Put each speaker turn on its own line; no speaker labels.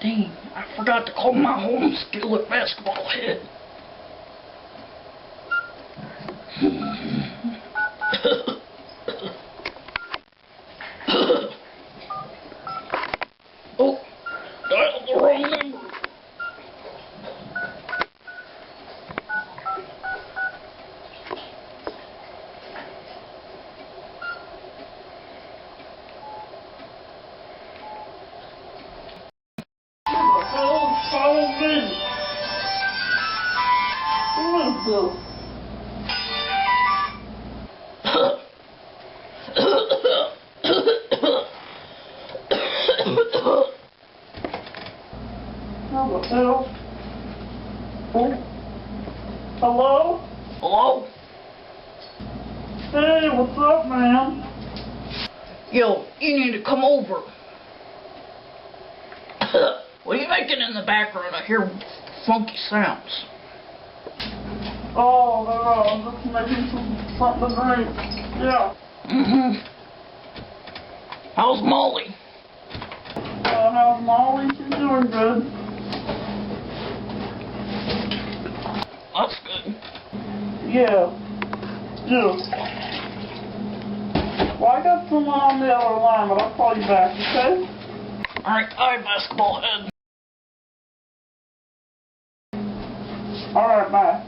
Dang, I forgot to call my home skill at Basketball Head. Oh, dialed the wrong number. Follow me. Who is this? Hello? Oh. Hello? Hello? Hey, what's up, man? Yo, you need to come over. What are you making in the background? I hear funky sounds. Oh, no, I'm just making something to drink. Yeah. How's Molly? How's Molly? She's doing good. That's good. Yeah. Well, I got someone on the other line, but I'll call you back, okay? Alright, bye, Basketball Head. Alright, bye.